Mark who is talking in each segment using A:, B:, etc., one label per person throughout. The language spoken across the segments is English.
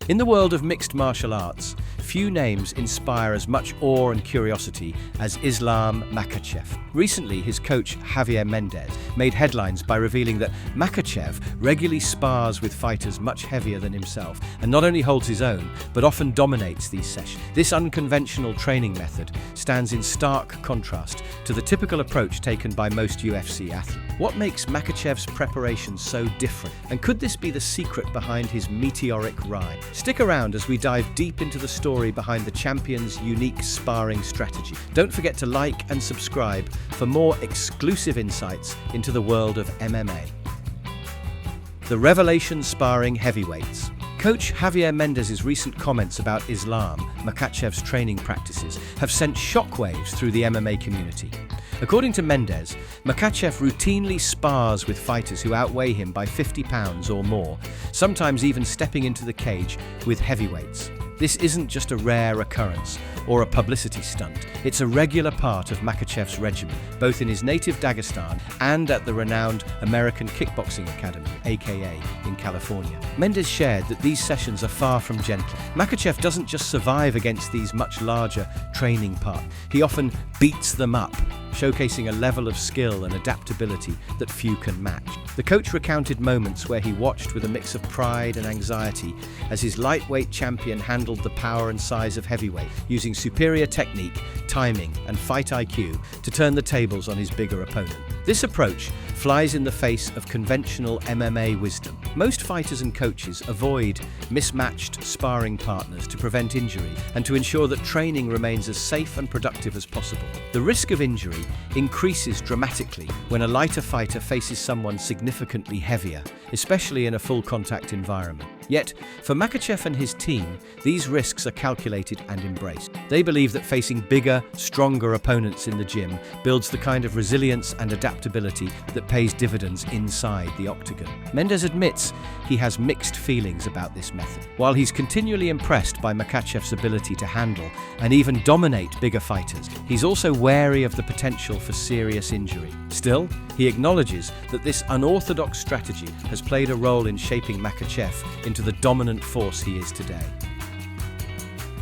A: In the world of mixed martial arts, few names inspire as much awe and curiosity as Islam Makhachev. Recently, his coach Javier Mendez made headlines by revealing that Makhachev regularly spars with fighters much heavier than himself and not only holds his own, but often dominates these sessions. This unconventional training method stands in stark contrast to the typical approach taken by most UFC athletes. What makes Makhachev's preparation so different? And could this be the secret behind his meteoric rise? Stick around as we dive deep into the story behind the champion's unique sparring strategy. Don't forget to like and subscribe for more exclusive insights into the world of MMA. The Revelation Sparring Heavyweights. Coach Javier Mendez's recent comments about Islam Makhachev's training practices have sent shockwaves through the MMA community. According to Mendez, Makhachev routinely spars with fighters who outweigh him by 50 pounds or more, sometimes even stepping into the cage with heavyweights. This isn't just a rare occurrence or a publicity stunt. It's a regular part of Makhachev's regimen, both in his native Dagestan and at the renowned American Kickboxing Academy, aka in California. Mendez shared that these sessions are far from gentle. Makhachev doesn't just survive against these much larger training partners. He often beats them up, showcasing a level of skill and adaptability that few can match. The coach recounted moments where he watched with a mix of pride and anxiety as his lightweight champion handled the power and size of heavyweight, using superior technique, timing, and fight IQ to turn the tables on his bigger opponent. This approach flies in the face of conventional MMA wisdom. Most fighters and coaches avoid mismatched sparring partners to prevent injury and to ensure that training remains as safe and productive as possible. The risk of injury increases dramatically when a lighter fighter faces someone significantly heavier, especially in a full contact environment. Yet, for Makhachev and his team, these risks are calculated and embraced. They believe that facing bigger, stronger opponents in the gym builds the kind of resilience and adaptability that pays dividends inside the octagon. Mendez admits he has mixed feelings about this method. While he's continually impressed by Makhachev's ability to handle and even dominate bigger fighters, he's also wary of the potential for serious injury. Still, he acknowledges that this unorthodox strategy has played a role in shaping Makhachev into the dominant force he is today.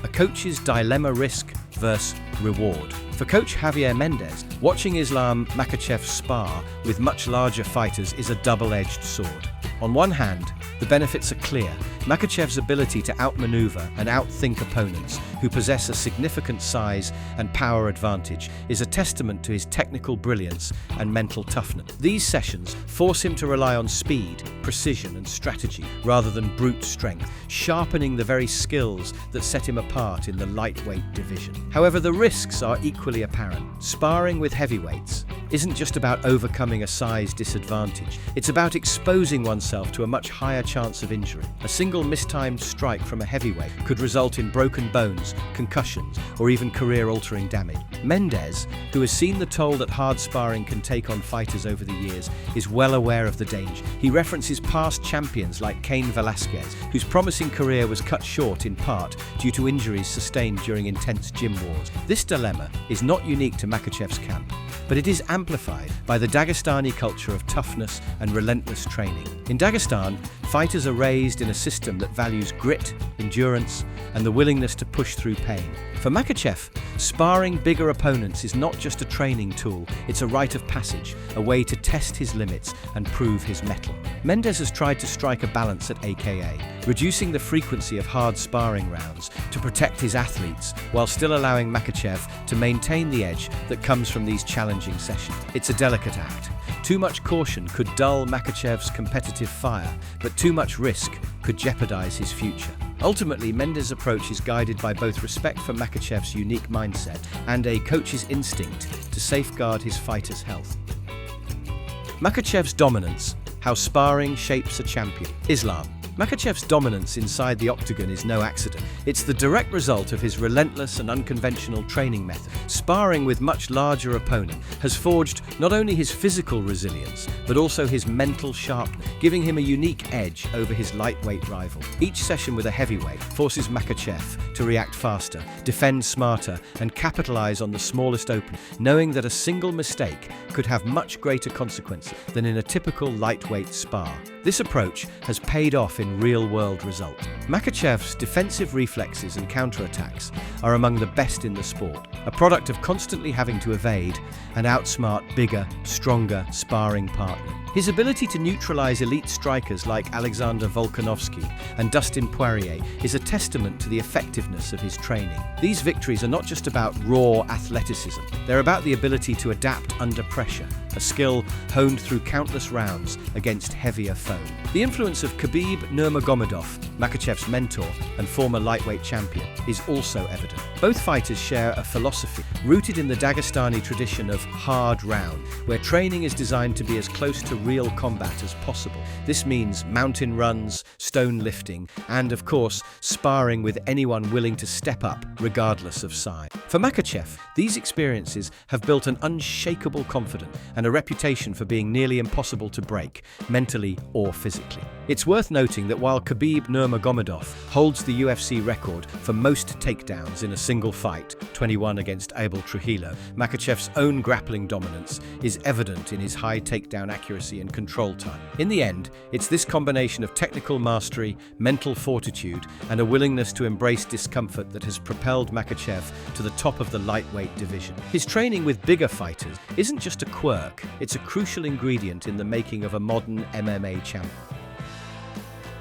A: A coach's dilemma: risk versus reward. For Coach Javier Mendez, watching Islam Makhachev spar with much larger fighters is a double-edged sword. On one hand, the benefits are clear. Makhachev's ability to outmaneuver and outthink opponents who possess a significant size and power advantage is a testament to his technical brilliance and mental toughness. These sessions force him to rely on speed, precision, and strategy rather than brute strength, sharpening the very skills that set him apart in the lightweight division. However, the risks are equally apparent. Sparring with heavyweights isn't just about overcoming a size disadvantage. It's about exposing oneself to a much higher chance of injury. A single mistimed strike from a heavyweight could result in broken bones, concussions, or even career-altering damage. Mendez, who has seen the toll that hard sparring can take on fighters over the years, is well aware of the danger. He references past champions like Cain Velasquez, whose promising career was cut short in part due to injuries sustained during intense gym wars. This dilemma is not unique to Makhachev's camp, but it is amplified by the Dagestani culture of toughness and relentless training. In Dagestan, fighters are raised in a system that values grit, endurance, and the willingness to push through pain. For Makhachev, sparring bigger opponents is not just a training tool, it's a rite of passage, a way to test his limits and prove his mettle. Mendez has tried to strike a balance at AKA, reducing the frequency of hard sparring rounds to protect his athletes while still allowing Makhachev to maintain the edge that comes from these challenging sessions. It's a delicate act. Too much caution could dull Makhachev's competitive fire, but too much risk could jeopardize his future. Ultimately, Mendez's approach is guided by both respect for Makhachev's unique mindset and a coach's instinct to safeguard his fighter's health. Makhachev's dominance: how sparring shapes a champion. Islam. Makhachev's dominance inside the octagon is no accident. It's the direct result of his relentless and unconventional training method. Sparring with much larger opponents has forged not only his physical resilience, but also his mental sharpness, giving him a unique edge over his lightweight rival. Each session with a heavyweight forces Makhachev to react faster, defend smarter, and capitalize on the smallest opening, knowing that a single mistake could have much greater consequences than in a typical lightweight spar. This approach has paid off in in real-world results. Makhachev's defensive reflexes and counterattacks are among the best in the sport, a product of constantly having to evade and outsmart bigger, stronger sparring partners. His ability to neutralize elite strikers like Alexander Volkanovski and Dustin Poirier is a testament to the effectiveness of his training. These victories are not just about raw athleticism, they're about the ability to adapt under pressure, a skill honed through countless rounds against heavier foes. The influence of Khabib Nurmagomedov, Makhachev's mentor and former lightweight champion, is also evident. Both fighters share a philosophy rooted in the Dagestani tradition of hard round, where training is designed to be as close to real combat as possible. This means mountain runs, stone lifting, and of course, sparring with anyone willing to step up regardless of size. For Makhachev, these experiences have built an unshakable confidence and a reputation for being nearly impossible to break, mentally or physically. It's worth noting that while Khabib Nurmagomedov holds the UFC record for most takedowns in a single fight, 21 against Abel Trujillo, Makhachev's own grappling dominance is evident in his high takedown accuracy and control time. In the end, it's this combination of technical mastery, mental fortitude, and a willingness to embrace discomfort that has propelled Makhachev to the top of the lightweight division. His training with bigger fighters isn't just a quirk, it's a crucial ingredient in the making of a modern MMA champion.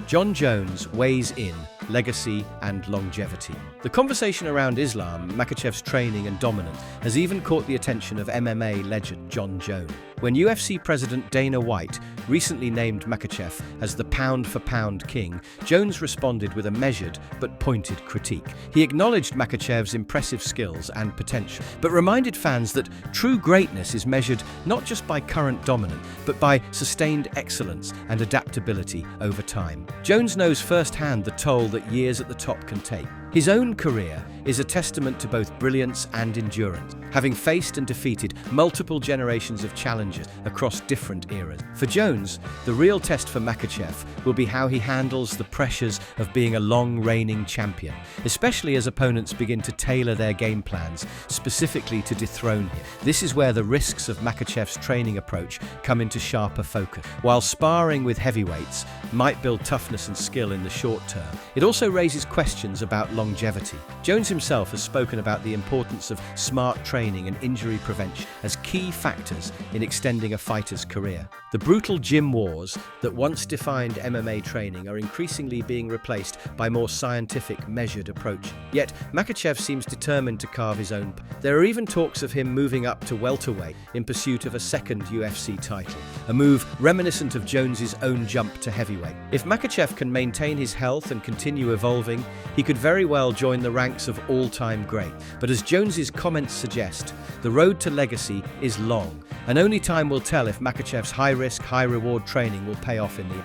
A: Jon Jones weighs in legacy and longevity. The conversation around Islam, Makhachev's training and dominance has even caught the attention of MMA legend Jon Jones. When UFC President Dana White recently named Makhachev as the pound-for-pound king, Jones responded with a measured but pointed critique. He acknowledged Makhachev's impressive skills and potential, but reminded fans that true greatness is measured not just by current dominance, but by sustained excellence and adaptability over time. Jones knows firsthand the toll that years at the top can take. His own career is a testament to both brilliance and endurance, having faced and defeated multiple generations of challengers across different eras. For Jones, the real test for Makhachev will be how he handles the pressures of being a long-reigning champion, especially as opponents begin to tailor their game plans specifically to dethrone him. This is where the risks of Makhachev's training approach come into sharper focus. While sparring with heavyweights might build toughness and skill in the short term, it also raises questions about longevity. Jones himself has spoken about the importance of smart training and injury prevention as key factors in extending a fighter's career. The brutal gym wars that once defined MMA training are increasingly being replaced by more scientific, measured approach. Yet, Makhachev seems determined to carve his own path. There are even talks of him moving up to welterweight in pursuit of a second UFC title, a move reminiscent of Jones's own jump to heavyweight. If Makhachev can maintain his health and continue evolving, he could very well join the ranks of all-time great. But as Jones's comments suggest, the road to legacy is long, and only time will tell if Makhachev's high-risk, high-reward training will pay off in the end.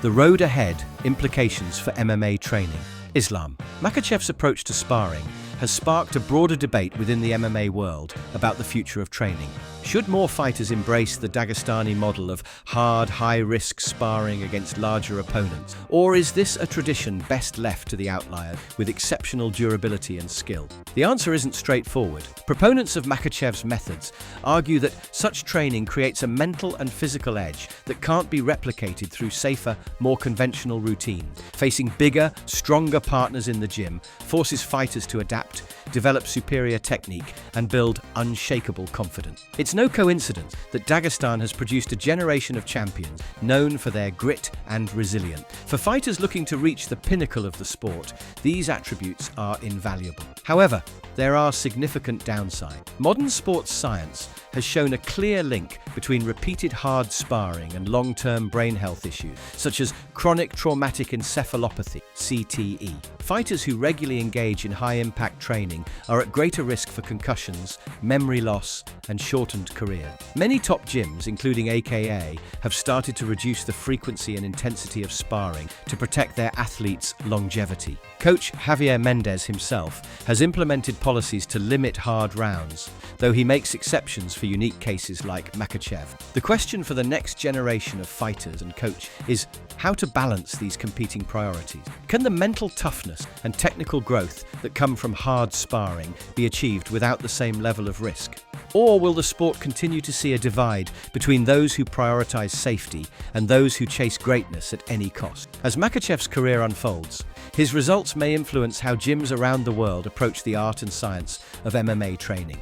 A: The road ahead, implications for MMA training. Islam. Makhachev's approach to sparring has sparked a broader debate within the MMA world about the future of training. Should more fighters embrace the Dagestani model of hard, high-risk sparring against larger opponents? Or is this a tradition best left to the outliers with exceptional durability and skill? The answer isn't straightforward. Proponents of Makhachev's methods argue that such training creates a mental and physical edge that can't be replicated through safer, more conventional routines. Facing bigger, stronger partners in the gym forces fighters to adapt, develop superior technique, and build unshakable confidence. It's no coincidence that Dagestan has produced a generation of champions known for their grit and resilience. For fighters looking to reach the pinnacle of the sport, these attributes are invaluable. However, there are significant downsides. Modern sports science has shown a clear link between repeated hard sparring and long-term brain health issues, such as chronic traumatic encephalopathy, CTE. Fighters who regularly engage in high-impact training are at greater risk for concussions, memory loss, and shortened careers. Many top gyms, including AKA, have started to reduce the frequency and intensity of sparring to protect their athletes' longevity. Coach Javier Mendez himself has implemented policies to limit hard rounds, though he makes exceptions for unique cases like Makhachev. The question for the next generation of fighters and coach is how to balance these competing priorities. Can the mental toughness and technical growth that come from hard sparring be achieved without the same level of risk? Or will the sport continue to see a divide between those who prioritize safety and those who chase greatness at any cost? As Makhachev's career unfolds, his results may influence how gyms around the world approach the art and science of MMA training.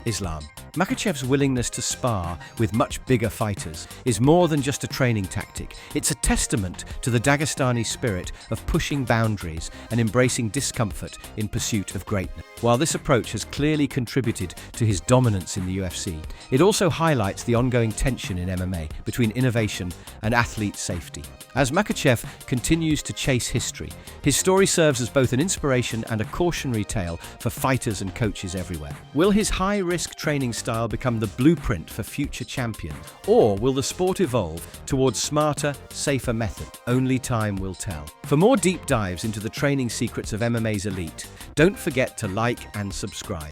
A: Islam. Makhachev's willingness to spar with much bigger fighters is more than just a training tactic. It's a testament to the Dagestani spirit of pushing boundaries and embracing discomfort in pursuit of greatness. While this approach has clearly contributed to his dominance in the UFC, it also highlights the ongoing tension in MMA between innovation and athlete safety. As Makhachev continues to chase history, his story serves as both an inspiration and a cautionary tale for fighters and coaches everywhere. Will his high-risk training style become the blueprint for future champions, or will the sport evolve towards smarter, safer methods? Only time will tell. For more deep dives into the training secrets of MMA's elite, don't forget to like and subscribe.